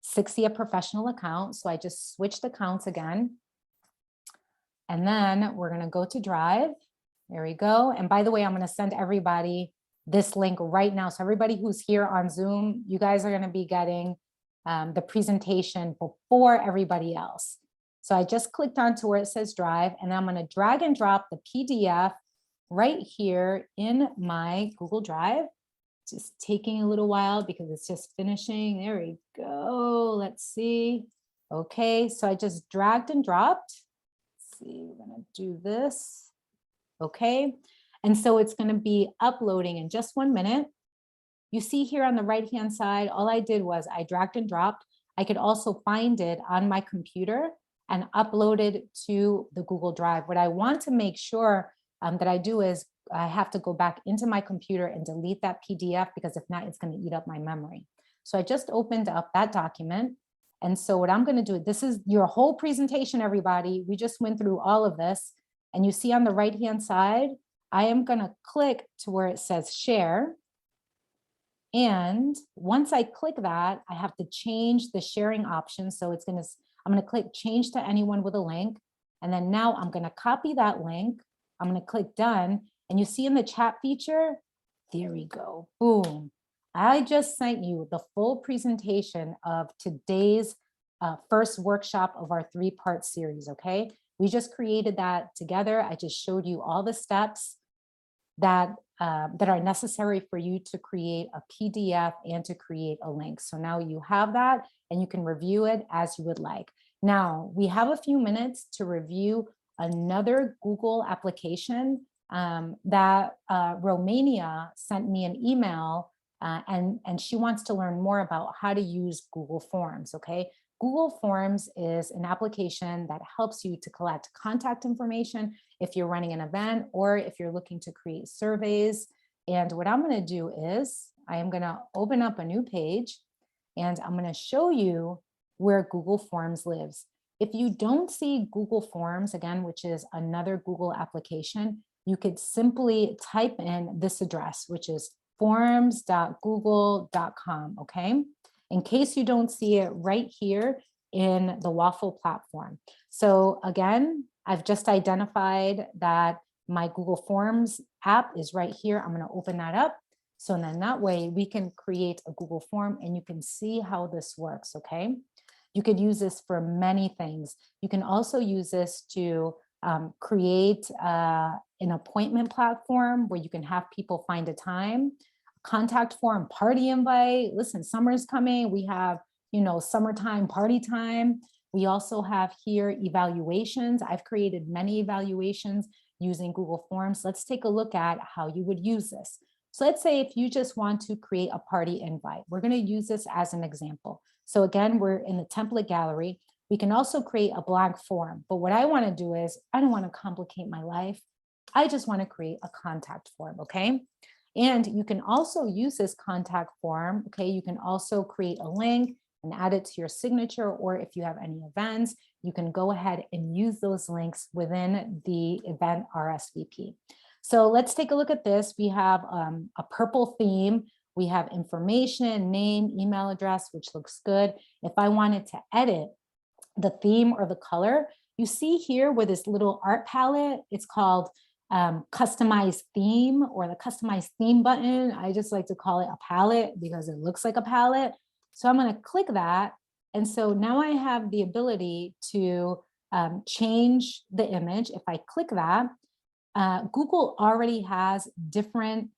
Sixia professional account. So I just switched accounts again. And then we're going to go to Drive. There we go. And by the way, I'm going to send everybody this link right now. So everybody who's here on Zoom, you guys are going to be getting the presentation before everybody else. So I just clicked onto where it says Drive, and I'm going to drag and drop the PDF right here in my Google Drive. Just taking a little while because it's just finishing. There we go. Let's see. Okay, so I just dragged and dropped. Let's see, we're going to do this. Okay, and so it's going to be uploading in just 1 minute. You see here on the right-hand side, all I did was I dragged and dropped. I could also find it on my computer and upload it to the Google Drive. What I want to make sure that I do is I have to go back into my computer and delete that PDF, because if not, it's going to eat up my memory. So I just opened up that document. And so what I'm going to do, this is your whole presentation, everybody. We just went through all of this. And you see on the right-hand side, I am going to click to where it says share. And once I click that, I have to change the sharing option. So I'm going to click change to anyone with a link. And then now I'm going to copy that link. I'm going to click done. And you see in the chat feature, there we go. Boom. I just sent you the full presentation of today's first workshop of our 3-part series. Okay. We just created that together. I just showed you all the steps that are necessary for you to create a PDF and to create a link. So now you have that and you can review it as you would like. Now we have a few minutes to review another Google application that Romania sent me an email and she wants to learn more about how to use Google Forms. Okay. Google Forms is an application that helps you to collect contact information if you're running an event or if you're looking to create surveys. And what I'm going to do is I am going to open up a new page and I'm going to show you where Google Forms lives. If you don't see Google Forms, again, which is another Google application, you could simply type in this address, which is forms.google.com. Okay. In case you don't see it right here in the Waffle platform. So again, I've just identified that my Google Forms app is right here. I'm going to open that up. So then that way we can create a Google form and you can see how this works. Okay. You could use this for many things. You can also use this to create an appointment platform where you can have people find a time. Contact form, party invite. Listen, summer's coming. We have, summertime party time. We also have here evaluations. I've created many evaluations using Google Forms. Let's take a look at how you would use this. So let's say if you just want to create a party invite, we're going to use this as an example. So again, we're in the template gallery. We can also create a blank form. But what I want to do is I don't want to complicate my life. I just want to create a contact form. Okay. And you can also use this contact form. Okay. You can also create a link and add it to your signature, or if you have any events, you can go ahead and use those links within the event RSVP. So let's take a look at this. We have a purple theme. We have information, name, email address, which looks good. If I wanted to edit the theme or the color, you see here with this little art palette, it's called customize theme, or the customize theme button. I just like to call it a palette because it looks like a palette. So I'm going to click that. And so now I have the ability to change the image. If I click that, Google already has different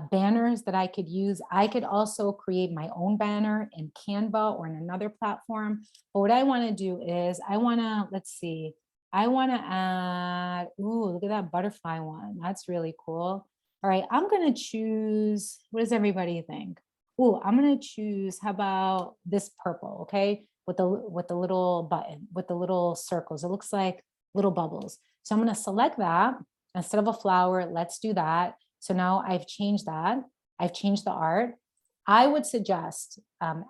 banners that I could use. I could also create my own banner in Canva or in another platform. But what I want to do is I want to, let's see, I want to add, ooh, look at that butterfly one. That's really cool. All right, I'm going to choose, what does everybody think? Ooh, I'm going to choose, how about this purple, okay? With the little button, with the little circles. It looks like little bubbles. So I'm going to select that. Instead of a flower, let's do that. So now I've changed that. I've changed the art. I would suggest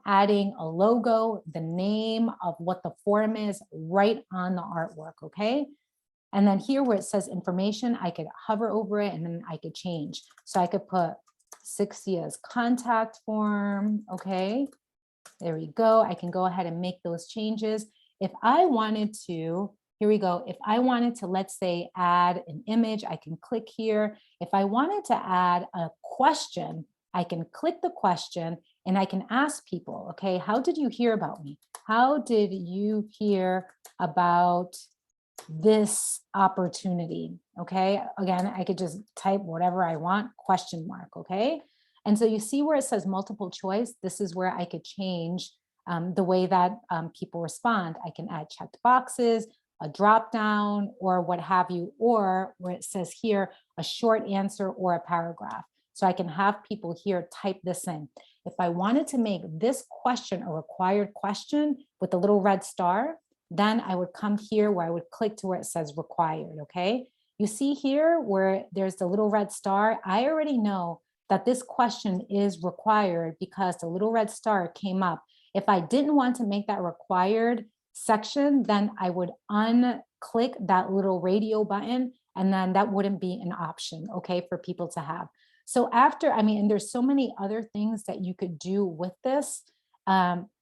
adding a logo, the name of what the form is right on the artwork, okay? And then here where it says information, I could hover over it and then I could change. So I could put Sixia's contact form. Okay, there we go. I can go ahead and make those changes. If I wanted to, here we go. If I wanted to, let's say, add an image, I can click here. If I wanted to add a question, I can click the question and I can ask people, okay, how did you hear about me? How did you hear about this opportunity? Okay, again, I could just type whatever I want, question mark, okay? And so you see where it says multiple choice, this is where I could change the way that people respond. I can add checked boxes, a drop down, or what have you, or where it says here, a short answer or a paragraph. So I can have people here type this in. If I wanted to make this question a required question with the little red star, then I would come here where I would click to where it says required, okay? You see here where there's the little red star, I already know that this question is required because the little red star came up. If I didn't want to make that required section, then I would unclick that little radio button and then that wouldn't be an option, okay, for people to have. So after, I mean, and there's so many other things that you could do with this.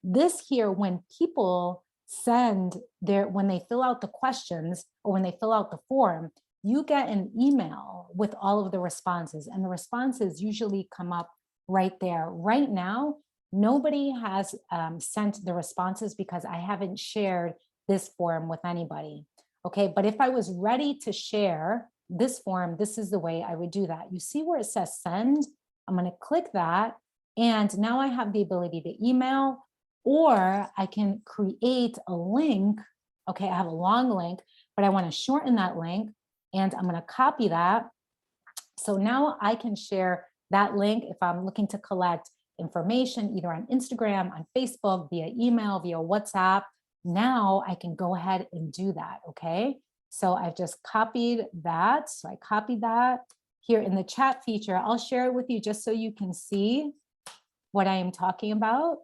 This here, when people send when they fill out the questions or when they fill out the form, you get an email with all of the responses, and the responses usually come up right there. Right now, nobody has sent the responses because I haven't shared this form with anybody. Okay, but if I was ready to share this form, this is the way I would do that. You see where it says send? I'm going to click that. And now I have the ability to email, or I can create a link. Okay, I have a long link, but I want to shorten that link. And I'm going to copy that. So now I can share that link if I'm looking to collect information either on Instagram, on Facebook, via email, via WhatsApp. Now I can go ahead and do that, okay? So I've just copied that. So I copied that here in the chat feature. I'll share it with you just so you can see what I am talking about.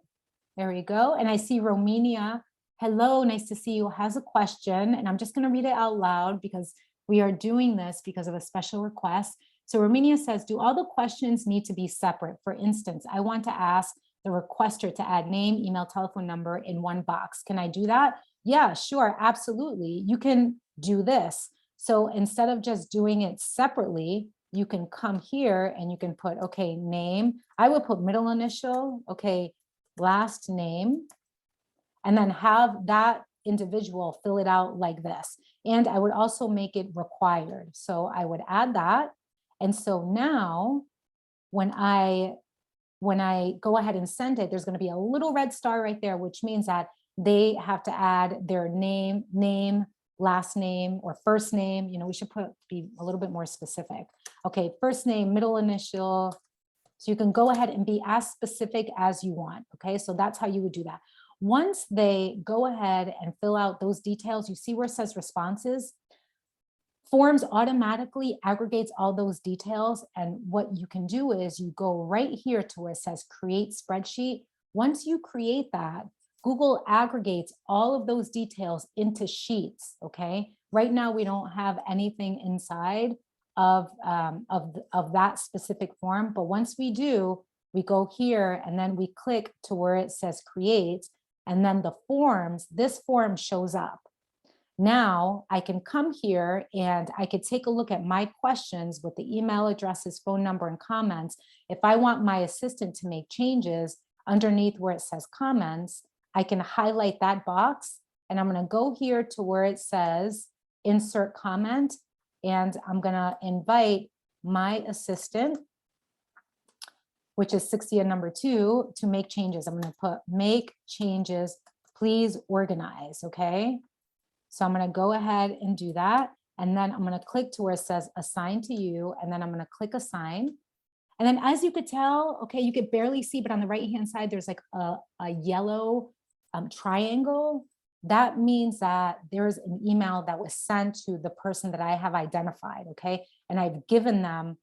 There we go. And I see Romania. Hello, nice to see you, has a question. And I'm just going to read it out loud because we are doing this because of a special request. So Romania says, do all the questions need to be separate? For instance, I want to ask the requester to add name, email, telephone number in one box. Can I do that? Yeah, sure, absolutely. You can do this. So instead of just doing it separately, you can come here and you can put, okay, name. I would put middle initial, okay, last name, and then have that individual fill it out like this. And I would also make it required. So I would add that. And so now when I go ahead and send it, there's going to be a little red star right there, which means that they have to add their name, last name, or first name. You know, we should be a little bit more specific. Okay, first name, middle initial. So you can go ahead and be as specific as you want. Okay, so that's how you would do that. Once they go ahead and fill out those details, you see where it says responses. Forms automatically aggregates all those details. And what you can do is you go right here to where it says create spreadsheet. Once you create that, Google aggregates all of those details into sheets, okay? Right now, we don't have anything inside of that specific form, but once we do, we go here and then we click to where it says create, and then the forms, this form shows up. Now I can come here and I could take a look at my questions with the email addresses, phone number, and comments. If I want my assistant to make changes underneath where it says comments, I can highlight that box and I'm going to go here to where it says insert comment, and I'm going to invite my assistant, which is Sixia number 2, to make changes. I'm going to put make changes, please organize. Okay. So I'm going to go ahead and do that. And then I'm going to click to where it says assign to you. And then I'm going to click assign. And then as you could tell, okay, you could barely see, but on the right-hand side, there's like a yellow triangle. That means that there's an email that was sent to the person that I have identified, okay? And I've given them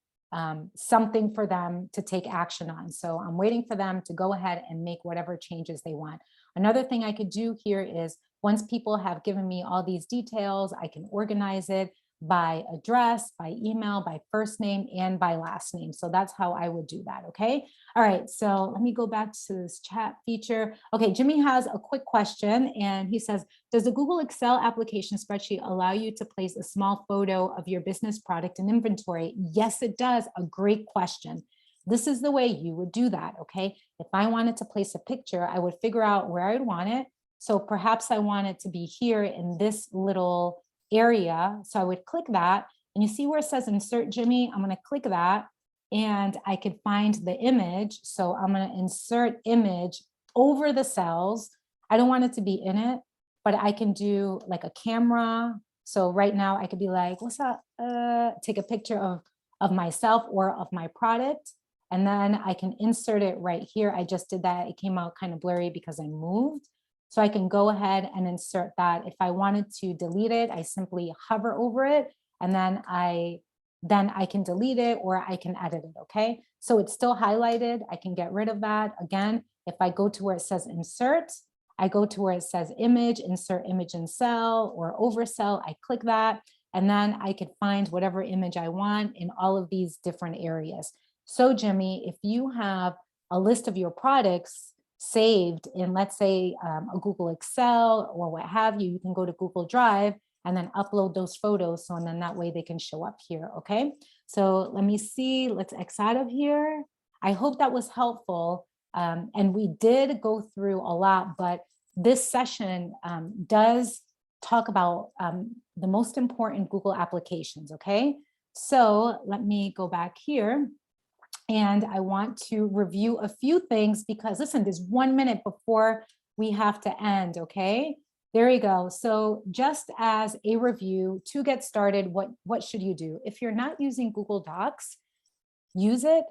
something for them to take action on. So I'm waiting for them to go ahead and make whatever changes they want. Another thing I could do here is Once people have given me all these details, I can organize it by address, by email, by first name, and by last name. So that's how I would do that, okay? All right, so let me go back to this chat feature. Okay, Jimmy has a quick question, and he says, does the Google Excel application spreadsheet allow you to place a small photo of your business product and inventory? Yes, it does. A great question. This is the way you would do that, okay? If I wanted to place a picture, I would figure out where I'd want it. So perhaps I want it to be here in this little area. So I would click that, and you see where it says insert, Jimmy? I'm going to click that, and I could find the image. So I'm going to insert image over the cells. I don't want it to be in it, but I can do like a camera. So right now I could be like, what's up? Take a picture of myself or of my product. And then I can insert it right here. I just did that. It came out kind of blurry because I moved. So I can go ahead and insert that. If I wanted to delete it, I simply hover over it, and then I can delete it, or I can edit it, okay? So it's still highlighted. I can get rid of that. Again, if I go to where it says insert, I go to where it says image, insert image in cell or over cell, I click that, and then I could find whatever image I want in all of these different areas. So Jimmy, if you have a list of your products saved in, let's say, a Google Excel or what have you, you can go to Google Drive and then upload those photos. So, and then that way they can show up here, okay? So let me see, let's X out of here. I hope that was helpful. And we did go through a lot, but this session does talk about the most important Google applications, okay? So let me go back here. And I want to review a few things because listen, there's 1 minute before we have to end, okay? There you go. So just as a review to get started, what should you do? If you're not using Google Docs, use it.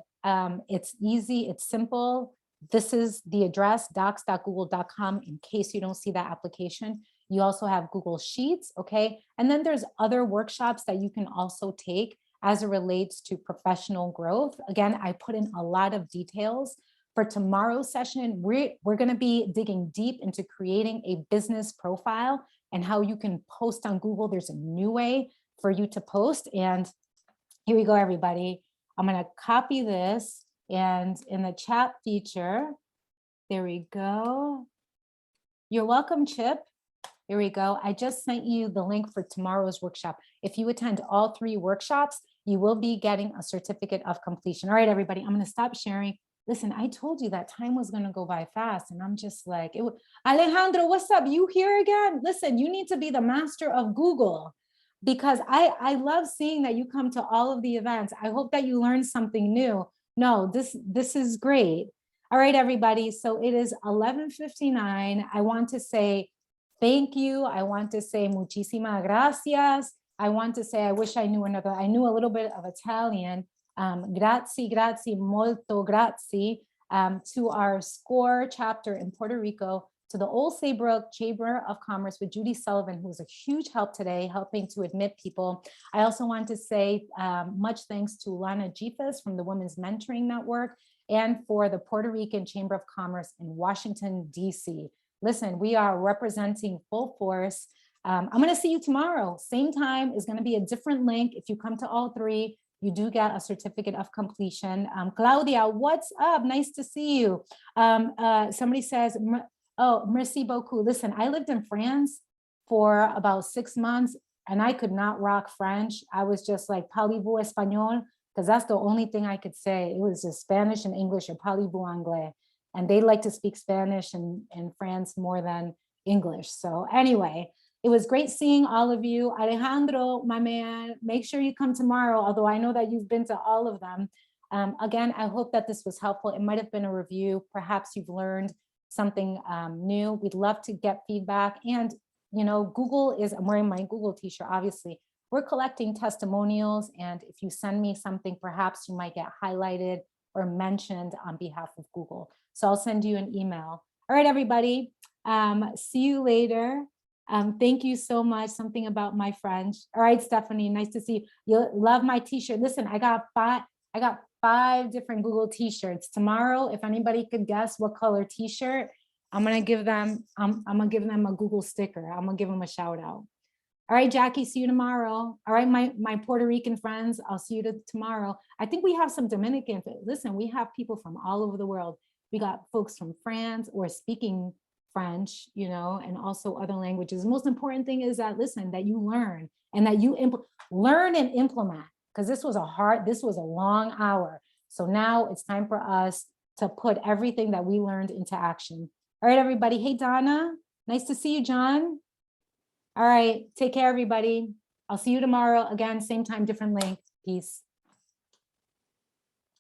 It's easy, it's simple. This is the address, docs.google.com, in case you don't see that application. You also have Google Sheets, okay? And then there's other workshops that you can also take as it relates to professional growth. Again, I put in a lot of details. For tomorrow's session, we're going to be digging deep into creating a business profile and how you can post on Google. There's a new way for you to post. And here we go, everybody. I'm going to copy this, and in the chat feature, there we go. You're welcome, Chip. Here we go. I just sent you the link for tomorrow's workshop. If you attend all 3 workshops, you will be getting a certificate of completion. All right, everybody, I'm going to stop sharing. Listen, I told you that time was going to go by fast, and I'm just like, Alejandro, what's up? You here again? Listen, you need to be the master of Google, because I love seeing that you come to all of the events. I hope that you learned something new. No, this is great. All right, everybody. So it is 11:59. I want to say thank you. I want to say muchísimas gracias. I want to say, I wish I knew a little bit of Italian. Grazie, grazie, molto grazie to our SCORE chapter in Puerto Rico, to the Old Saybrook Chamber of Commerce with Judy Sullivan, who was a huge help today, helping to admit people. I also want to say much thanks to Lana Jifas from the Women's Mentoring Network, and for the Puerto Rican Chamber of Commerce in Washington, D.C. Listen, we are representing full force. I'm going to see you tomorrow. Same time is going to be a different link. If you come to all 3, you do get a certificate of completion. Claudia, what's up? Nice to see you. Somebody says, oh, merci beaucoup. Listen, I lived in France for about 6 months, and I could not rock French. I was just like, parlez-vous espagnol? Because that's the only thing I could say. It was just Spanish and English, or parlez-vous anglais. And they like to speak Spanish in France more than English. So anyway, it was great seeing all of you. Alejandro, my man, make sure you come tomorrow, although I know that you've been to all of them. Again, I hope that this was helpful. It might have been a review. Perhaps you've learned something new. We'd love to get feedback. And, you know, I'm wearing my Google t-shirt, obviously. We're collecting testimonials. And if you send me something, perhaps you might get highlighted or mentioned on behalf of Google. So I'll send you an email. All right, everybody. See you later. Thank you so much. Something about my French. All right, Stephanie, nice to see you. You love my t-shirt. Listen, I got 5 different Google t-shirts. Tomorrow, if anybody could guess what color t-shirt I'm gonna give them a Google sticker. I'm gonna give them a shout out. All right, Jackie, see you tomorrow. All right, my Puerto Rican friends, I'll see you tomorrow. I think we have some Dominican. Listen, we have people from all over the world. We got folks from France or speaking French, and also other languages. The most important thing is that, listen, that you learn and that you learn and implement, because this was a long hour. So now it's time for us to put everything that we learned into action. All right, everybody. Hey, Donna, nice to see you, John. All right, take care, everybody. I'll see you tomorrow. Again, same time, different link. Peace.